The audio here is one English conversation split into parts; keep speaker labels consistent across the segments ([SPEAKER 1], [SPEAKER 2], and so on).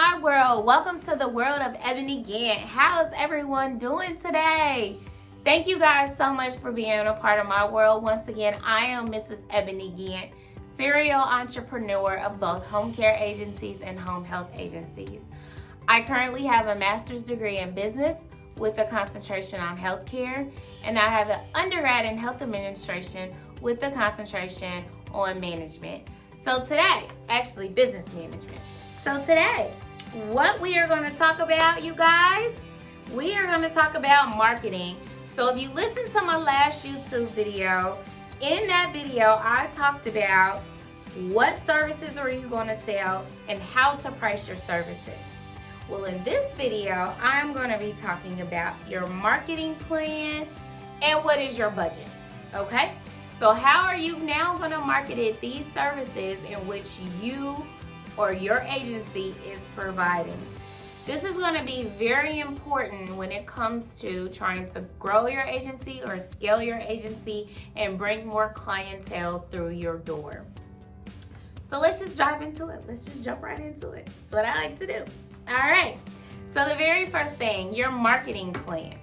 [SPEAKER 1] my world. Welcome to the world of Ebony Gant. How's everyone doing today? Thank you guys so much for being a part of my world. Once again, I am Mrs. Ebony Gant, serial entrepreneur of both home care agencies and home health agencies. I currently have a master's degree in business with a concentration on healthcare, and I have an undergrad in health administration with a concentration on management. So today, actually business management. So today, what we are going to talk about, you guys, we are going to talk about marketing. So if you listen to my last YouTube video, in that video, I talked about what services are you going to sell and how to price your services. Well, in this video, I'm going to be talking about your marketing plan and what is your budget, okay? So how are you now going to market these services in which you or your agency is providing? This is going to be very important when it comes to trying to grow your agency or scale your agency and bring more clientele through your door. So let's just dive into it. Let's just jump right into it. That's what I like to do. All right. So the very first thing, your marketing plan.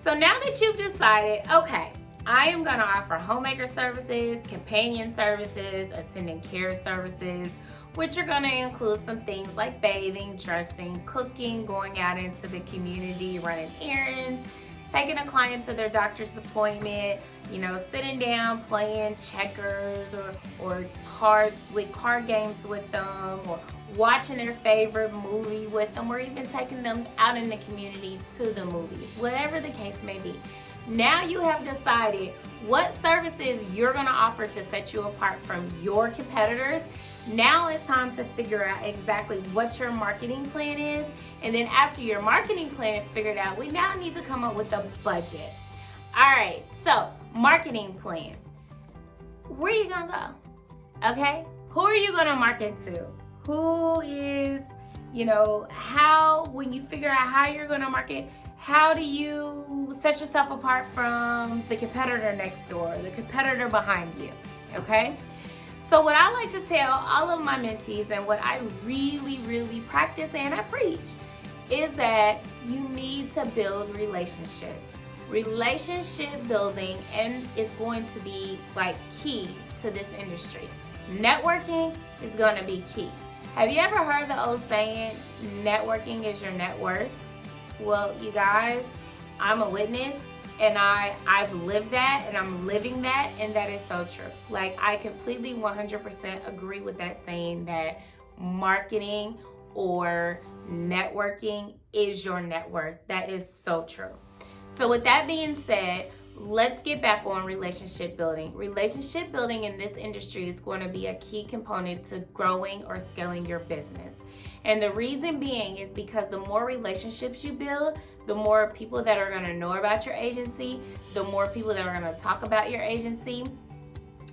[SPEAKER 1] So now that you've decided, okay, I am going to offer homemaker services, companion services, attendant care services, which are going to include some things like bathing, dressing, cooking, going out into the community, running errands, taking a client to their doctor's appointment, sitting down, playing checkers or cards with card games with them, or watching their favorite movie with them, or even taking them out in the community to the movies, whatever the case may be. Now you have decided what services you're going to offer to set you apart from your competitors. Now it's time to figure out exactly what your marketing plan is. And then after your marketing plan is figured out, we now need to come up with a budget. All right, so marketing plan. Where are you going to go? Okay? Who are you going to market to? Who is, how, when you figure out how you're going to market, how do you set yourself apart from the competitor next door, the competitor behind you, okay? So what I like to tell all of my mentees and what I really, really practice and I preach is that you need to build relationships. Relationship building is going to be like key to this industry. Networking is going to be key. Have you ever heard the old saying, networking is your net worth? Well, you guys, I'm a witness, and I've lived that, and I'm living that, and that is so true. Like, I completely 100% agree with that saying that marketing or networking is your net worth. That is so true. So with that being said, let's get back on relationship building. Relationship building in this industry is going to be a key component to growing or scaling your business. And the reason being is because the more relationships you build, the more people that are going to know about your agency, the more people that are going to talk about your agency.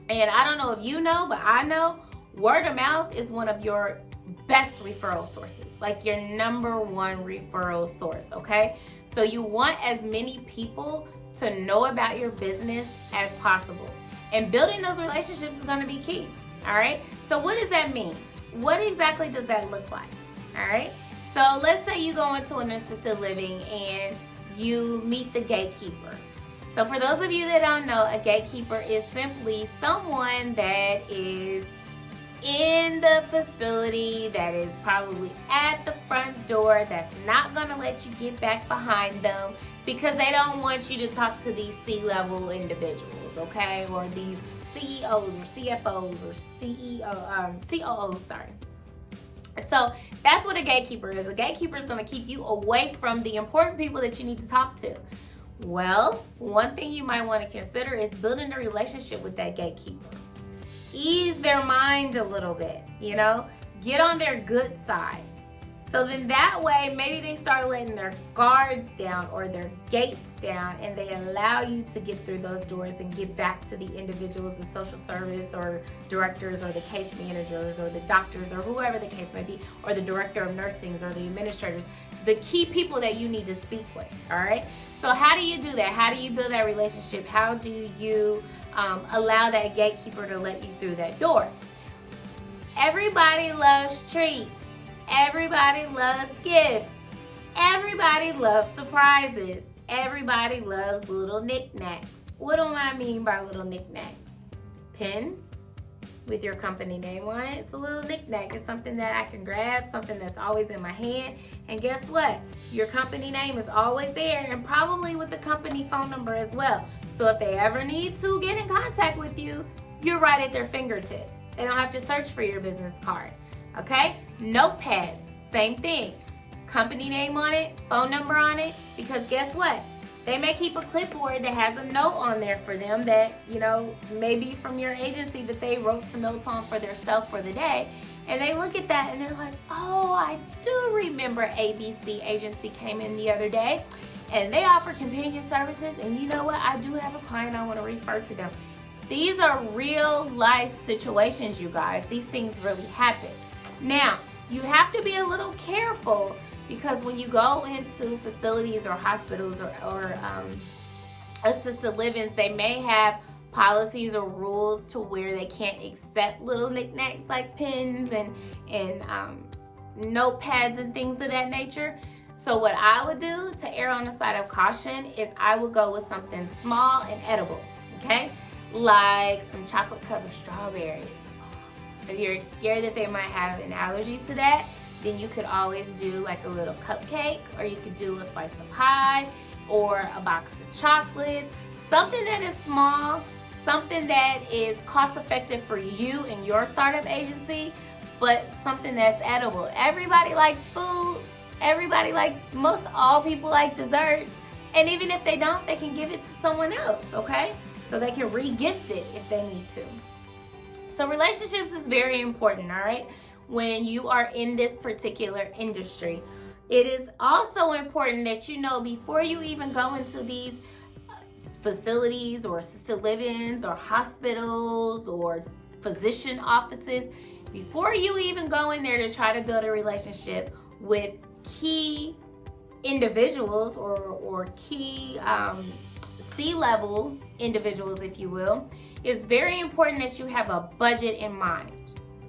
[SPEAKER 1] And I don't know if you know, but I know word of mouth is one of your best referral sources, like your number one referral source, okay? So you want as many people to know about your business as possible. And building those relationships is going to be key, all right? So what does that mean? What exactly does that look like? All right. So let's say you go into an assisted living and you meet the gatekeeper. So for those of you that don't know, a gatekeeper is simply someone that is in the facility, that is probably at the front door, that's not going to let you get back behind them because they don't want you to talk to these C-level individuals, okay? Or these CEOs or CFOs or COOs, sorry. So that's what a gatekeeper is. A gatekeeper is going to keep you away from the important people that you need to talk to. Well, one thing you might want to consider is building a relationship with that gatekeeper. Ease their mind a little bit, get on their good side. So then that way, maybe they start letting their guards down or their gates down, and they allow you to get through those doors and get back to the individuals, the social service or directors or the case managers or the doctors or whoever the case may be, or the director of nursing or the administrators, the key people that you need to speak with, all right? So how do you do that? How do you build that relationship? How do you allow that gatekeeper to let you through that door? Everybody loves treats. Everybody loves gifts. Everybody loves surprises. Everybody loves little knickknacks. What do I mean by little knickknacks? Pens with your company name on it. It's a little knickknack. It's something that I can grab, something that's always in my hand. And guess what? Your company name is always there, and probably with the company phone number as well. So if they ever need to get in contact with you, you're right at their fingertips. They don't have to search for your business card. Okay? Notepads, same thing. Company name on it, phone number on it, because guess what? They may keep a clipboard that has a note on there for them that, maybe from your agency that they wrote some notes on for themselves for the day. And they look at that and they're like, oh, I do remember ABC agency came in the other day and they offer companion services. And you know what? I do have a client, I want to refer to them. These are real life situations, you guys. These things really happen. Now, you have to be a little careful, because when you go into facilities or hospitals or assisted livings, they may have policies or rules to where they can't accept little knickknacks like pens and notepads and things of that nature. So what I would do to err on the side of caution is I would go with something small and edible, okay? Like some chocolate covered strawberries. If you're scared that they might have an allergy to that, then you could always do like a little cupcake, or you could do a slice of pie or a box of chocolates. Something that is small, something that is cost effective for you and your startup agency, but something that's edible. Everybody likes food. Most all people like desserts. And even if they don't, they can give it to someone else, okay? So they can re-gift it if they need to. So relationships is very important, all right? When you are in this particular industry, it is also important that before you even go into these facilities or assisted livings or hospitals or physician offices, before you even go in there to try to build a relationship with key individuals or key C-level individuals, if you will, it's very important that you have a budget in mind.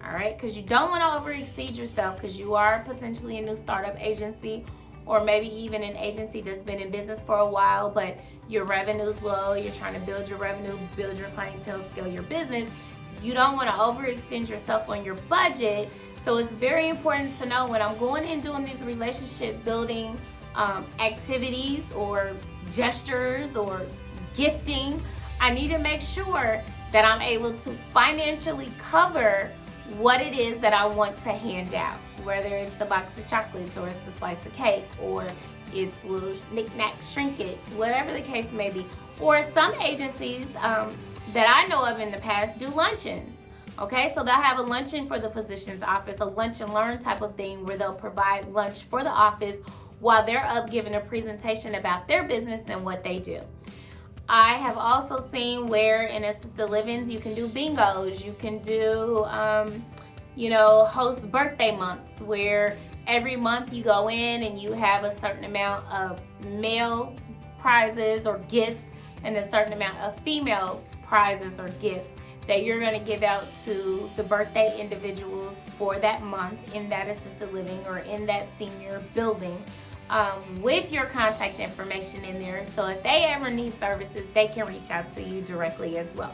[SPEAKER 1] All right, because you don't want to overexceed yourself, because you are potentially a new startup agency, or maybe even an agency that's been in business for a while, but your revenue's low. You're trying to build your revenue, build your clientele, scale your business. You don't want to overextend yourself on your budget. So it's very important to know when I'm going and doing these relationship building activities or gestures or gifting, I need to make sure that I'm able to financially cover what it is that I want to hand out, whether it's the box of chocolates or it's the slice of cake or it's little knickknacks, trinkets, whatever the case may be. Or some agencies that I know of in the past do luncheons. Okay, so they'll have a luncheon for the physician's office, a lunch and learn type of thing where they'll provide lunch for the office while they're up giving a presentation about their business and what they do. I have also seen where in assisted livings you can do bingos, you can do, host birthday months, where every month you go in and you have a certain amount of male prizes or gifts and a certain amount of female prizes or gifts that you're going to give out to the birthday individuals for that month in that assisted living or in that senior building. With your contact information in there, so if they ever need services, they can reach out to you directly as well.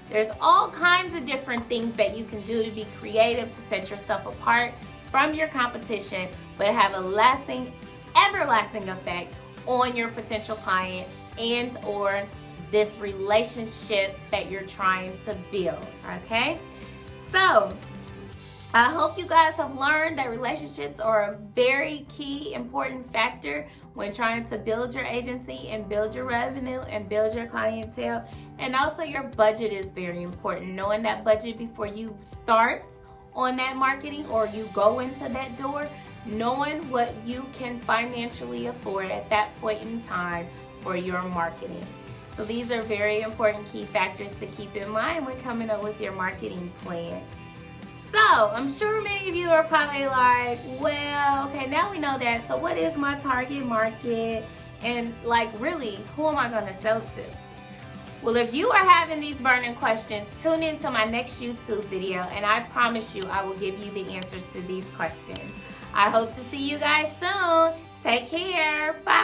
[SPEAKER 1] There's all kinds of different things that you can do to be creative, to set yourself apart from your competition, but have a lasting, everlasting effect on your potential client and or this relationship that you're trying to build, okay? So I hope you guys have learned that relationships are a very key, important factor when trying to build your agency and build your revenue and build your clientele. And also your budget is very important. Knowing that budget before you start on that marketing or you go into that door, knowing what you can financially afford at that point in time for your marketing. So these are very important key factors to keep in mind when coming up with your marketing plan. So I'm sure many of you are probably like, well, okay, now we know that. So what is my target market? And like, really, who am I going to sell to? Well, if you are having these burning questions, tune in to my next YouTube video, and I promise you I will give you the answers to these questions. I hope to see you guys soon. Take care. Bye.